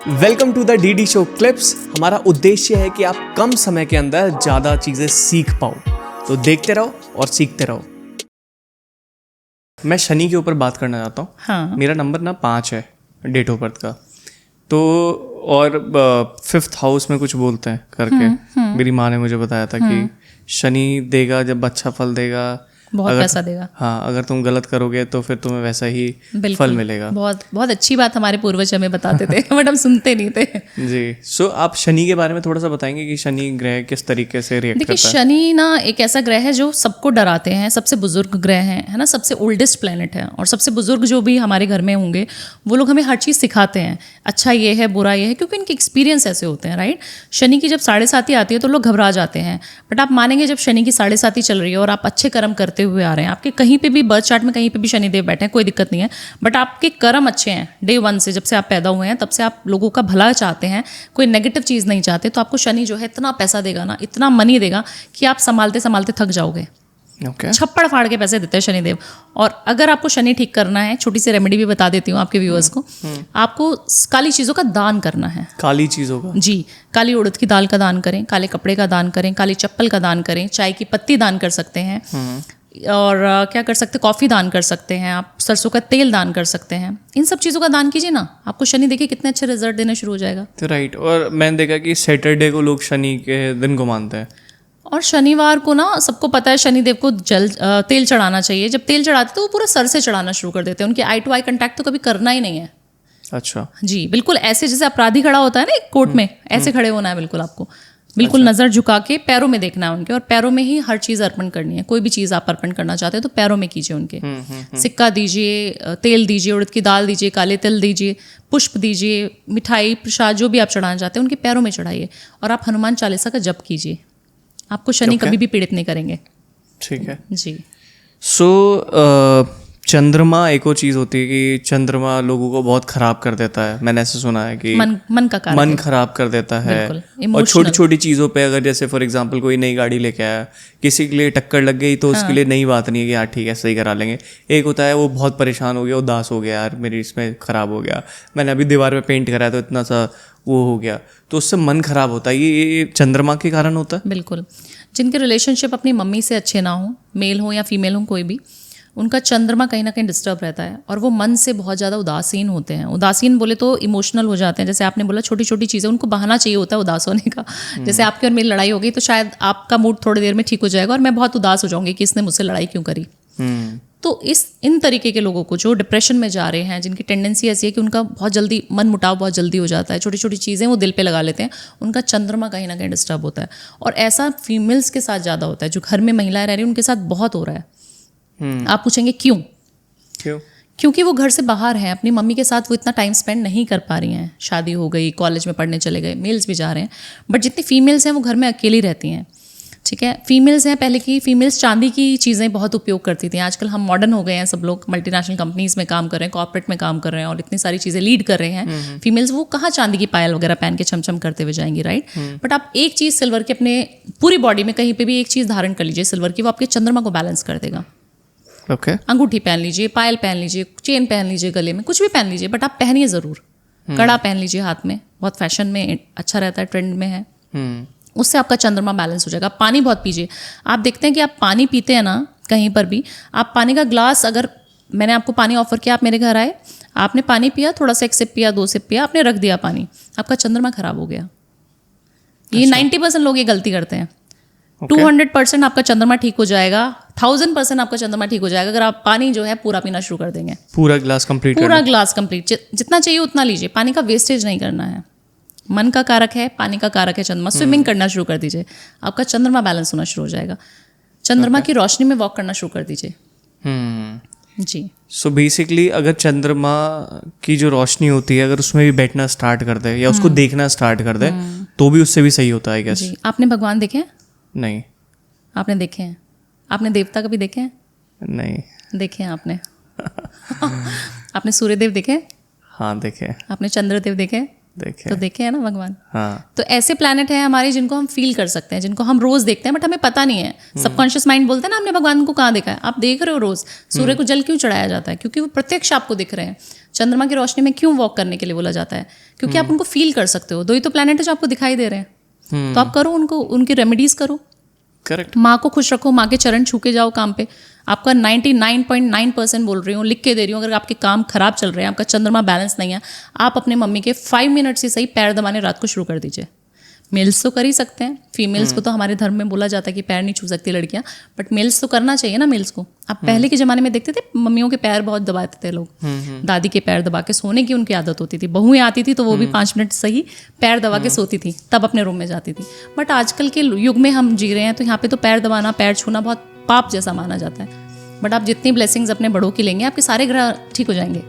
Welcome to the DD show clips. हमारा उद्देश्य है कि आप कम समय के अंदर ज़्यादा चीज़ें सीख पाओ, तो देखते रहो और सीखते रहो। मैं शनि के ऊपर बात करना चाहता हूँ। हाँ। मेरा नंबर ना 5 है डेट ऑफ बर्थ का, तो और 5th हाउस में कुछ बोलते हैं करके मेरी माँ ने मुझे बताया था कि शनि देगा जब अच्छा फल देगा, बहुत पैसा देगा। हाँ, अगर तुम गलत करोगे तो फिर तुम्हें वैसा ही फल मिलेगा। बहुत बहुत अच्छी बात हमारे पूर्वज हमें बताते थे बट हम सुनते नहीं थे। जी। सो आप शनि के बारे में थोड़ा सा बताएंगे कि शनि ग्रह किस तरीके से रिएक्ट देखिए, करता है? शनि ना एक ऐसा ग्रह है जो सबको डराते हैं, सबसे बुजुर्ग ग्रह है ना, सबसे ओल्डेस्ट प्लेनेट है। और सबसे बुजुर्ग जो भी हमारे घर में होंगे वो लोग हमें हर चीज़ सिखाते हैं, अच्छा ये है बुरा ये है, क्योंकि इनके एक्सपीरियंस ऐसे होते हैं, राइट। शनि की जब 7.5 आती है तो लोग घबरा जाते हैं, बट आप मानेंगे जब शनि की 7.5 चल रही है और आप अच्छे कर्म करते हुए आ रहे हैं, आपके कहीं पे भी बर्थ चार्ट में कहीं पे भी शनिदेव बैठे हैं, कोई दिक्कत नहीं है, बट आपके कर्म अच्छे हैं डे 1 से, जब से आप पैदा हुए हैं तब से आप लोगों का भला चाहते हैं, कोई नेगेटिव चीज़ नहीं चाहते, तो आपको शनि जो है इतना पैसा देगा ना, इतना मनी देगा कि आप संभालते संभालते थक जाओगे। छप्पड़ फाड़ के पैसे देते हैं शनिदेव। और अगर आपको शनि ठीक करना है, छोटी सी रेमेडी भी बता देती हूँ आपके व्यूअर्स को, आपको काली चीज़ों का दान करना है। काली चीज़ों का? जी। काली उड़द की दाल का दान करें, काले कपड़े का दान करें, काली चप्पल का दान करें, चाय की पत्ती दान कर सकते हैं, और क्या कर सकते हैं, कॉफ़ी दान कर सकते हैं, आप सरसों का तेल दान कर सकते हैं। इन सब चीज़ों का दान कीजिए ना, आपको शनि देखिए कितने अच्छे रिजल्ट देना शुरू हो जाएगा। तो राइट। और मैंने देखा कि सैटरडे को लोग शनि के दिन को मानते हैं, और शनिवार को ना सबको पता है शनिदेव को तेल चढ़ाना चाहिए। जब तेल चढ़ाते तो वो पूरा सर से चढ़ाना शुरू कर देते हैं, उनके आई टू आई कंटैक्ट तो कभी करना ही नहीं है। अच्छा जी, बिल्कुल ऐसे जैसे अपराधी खड़ा होता है ना एक कोर्ट में, ऐसे खड़े होना है बिल्कुल आपको, बिल्कुल नज़र झुका के पैरों में देखना है उनके, और पैरों में ही हर चीज़ अर्पण करनी है। कोई भी चीज़ आप अर्पण करना चाहते हैं तो पैरों में कीजिए उनके। सिक्का दीजिए, तेल दीजिए, उड़द की दाल दीजिए, काले तिल दीजिए, पुष्प दीजिए, मिठाई प्रसाद जो भी आप चढ़ाना चाहते हैं उनके पैरों में चढ़ाइए, और आप हनुमान चालीसा का जप कीजिए, आपको शनि कभी भी पीड़ित नहीं करेंगे। ठीक है जी। सो चंद्रमा एक और चीज़ होती है कि चंद्रमा लोगों को बहुत खराब कर देता है। मैंने ऐसे सुना है कि मन का कारक मन खराब कर देता है। और छोटी छोटी चीज़ों पे, अगर जैसे फॉर एग्जांपल कोई नई गाड़ी लेके आया, किसी के लिए टक्कर लग गई तो उसके लिए नई बात नहीं है कि यार ठीक है सही करा लेंगे। एक होता है वो बहुत परेशान हो गया, उदास हो गया, यार मेरी इसमें ख़राब हो गया, मैंने अभी दीवार पे पेंट कराया तो इतना सा वो हो गया, तो उससे मन खराब होता है। ये चंद्रमा के कारण होता है। बिल्कुल। जिनके रिलेशनशिप अपनी मम्मी से अच्छे ना हो, मेल हो या फीमेल हो कोई भी, उनका चंद्रमा कहीं ना कहीं डिस्टर्ब रहता है और वो मन से बहुत ज़्यादा उदासीन होते हैं। उदासीन बोले तो इमोशनल हो जाते हैं। जैसे आपने बोला छोटी छोटी चीज़ें, उनको बहाना चाहिए होता है उदास होने का। जैसे आपकी और मेरी लड़ाई हो गई तो शायद आपका मूड थोड़ी देर में ठीक हो जाएगा और मैं बहुत उदास हो जाऊंगी कि इसने मुझसे लड़ाई क्यों करी। तो इन तरीके के लोगों को जो डिप्रेशन में जा रहे हैं, जिनकी टेंडेंसी ऐसी है कि उनका बहुत जल्दी मन मुटाव बहुत जल्दी हो जाता है, छोटी छोटी चीज़ें वो दिल पे लगा लेते हैं, उनका चंद्रमा कहीं ना कहीं डिस्टर्ब होता है। और ऐसा फीमेल्स के साथ ज़्यादा होता है, जो घर में महिलाएं रह रही हैं उनके साथ बहुत हो रहा है। आप पूछेंगे क्यों? क्योंकि वो घर से बाहर हैं, अपनी मम्मी के साथ वो इतना टाइम स्पेंड नहीं कर पा रही हैं। शादी हो गई, कॉलेज में पढ़ने चले गए, मेल्स भी जा रहे हैं, बट जितनी फीमेल्स हैं वो घर में अकेली रहती हैं। ठीक है, फीमेल्स हैं, पहले की फीमेल्स चांदी की चीज़ें बहुत उपयोग करती थी। आजकल हम मॉडर्न हो गए हैं, सब लोग मल्टीनेशनल कंपनीज में काम कर रहे हैं, कॉर्पोरेट में काम कर रहे हैं और इतनी सारी चीज़ें लीड कर रहे हैं। फीमेल्स वो कहाँ चांदी की पायल वगैरह पहन के छमछम करते हुए जाएंगी, राइट। बट आप एक चीज़ सिल्वर के अपने पूरी बॉडी में कहीं पर भी एक चीज़ धारण कर लीजिए सिल्वर की, वो आपके चंद्रमा को बैलेंस कर देगा। अंगूठी पहन लीजिए, पायल पहन लीजिए, चेन पहन लीजिए, गले में कुछ भी पहन लीजिए, बट आप पहनिए ज़रूर। कड़ा पहन लीजिए हाथ में, बहुत फैशन में अच्छा रहता है, ट्रेंड में है। उससे आपका चंद्रमा बैलेंस हो जाएगा। पानी बहुत पीजिए। आप देखते हैं कि आप पानी पीते हैं ना, कहीं पर भी आप पानी का ग्लास, अगर मैंने आपको पानी ऑफर किया, आप मेरे घर आए, आपने पानी पिया, थोड़ा सा 1 सिप पिया, 2 सिप पिया, आपने रख दिया पानी, आपका चंद्रमा खराब हो गया। ये 90% लोग ये गलती करते हैं। 200% आपका चंद्रमा ठीक हो जाएगा, 1000% आपका चंद्रमा ठीक हो जाएगा अगर आप पानी जो है पूरा पीना शुरू कर देंगे। पूरा ग्लास कंप्लीट जितना चाहिए उतना लीजिए। पानी का वेस्टेज नहीं करना है। मन का कारक है, पानी का कारक है चंद्रमा। स्विमिंग करना शुरू कर दीजिए, आपका चंद्रमा बैलेंस होना शुरू हो जाएगा। चंद्रमा की रोशनी में वॉक करना शुरू कर दीजिए। जी। सो बेसिकली अगर चंद्रमा की जो रोशनी होती है, अगर उसमें भी बैठना स्टार्ट कर दे या उसको देखना स्टार्ट कर दे तो भी उससे भी सही होता है, आई गेस। आपने भगवान देखे हैं? नहीं। आपने देखे हैं? आपने देवता कभी देखे हैं? नहीं। देखे हैं आपने? आपने सूर्यदेव देखे? हाँ देखे। आपने चंद्रदेव देखे? देखे तो देखे है ना भगवान। हाँ तो ऐसे प्लैनेट है हमारे जिनको हम फील कर सकते हैं, जिनको हम रोज देखते हैं बट हमें पता नहीं है। सबकॉन्शियस माइंड बोलते हैं ना हमने भगवान को कहाँ देखा है। आप देख रहे हो रोज सूर्य को जल क्यों चढ़ाया जाता है? क्योंकि वो प्रत्यक्ष आपको दिख रहे हैं। चंद्रमा की रोशनी में क्यों वॉक करने के लिए बोला जाता है? क्योंकि आप उनको फील कर सकते हो। दो ही तो प्लैनेट है जो आपको दिखाई दे रहे हैं। तो आप करो उनको, उनकी रेमेडीज करो। करेक्ट। माँ को खुश रखो, माँ के चरण छू के जाओ काम पे। आपका 99.9% बोल रही हूँ, लिख के दे रही हूँ, अगर आपके काम खराब चल रहे हैं, आपका चंद्रमा बैलेंस नहीं है, आप अपने मम्मी के 5 मिनट से सही पैर दबाने रात को शुरू कर दीजिए। मेल्स तो कर ही सकते हैं, फीमेल्स को तो हमारे धर्म में बोला जाता है कि पैर नहीं छू सकती लड़कियां, बट मेल्स तो करना चाहिए ना मेल्स को। आप पहले के ज़माने में देखते थे मम्मियों के पैर बहुत दबाते थे लोग, दादी के पैर दबा के सोने की उनकी आदत होती थी। बहुएं आती थी तो वो भी 5 मिनट सही पैर दबा के सोती थी, तब अपने रूम में जाती थी। बट आजकल के युग में हम जी रहे हैं तो यहाँ पे तो पैर दबाना, पैर छूना बहुत पाप जैसा माना जाता है। बट आप जितनी ब्लेसिंग्स अपने बड़ों की लेंगे, आपके सारे ग्रह ठीक हो जाएंगे।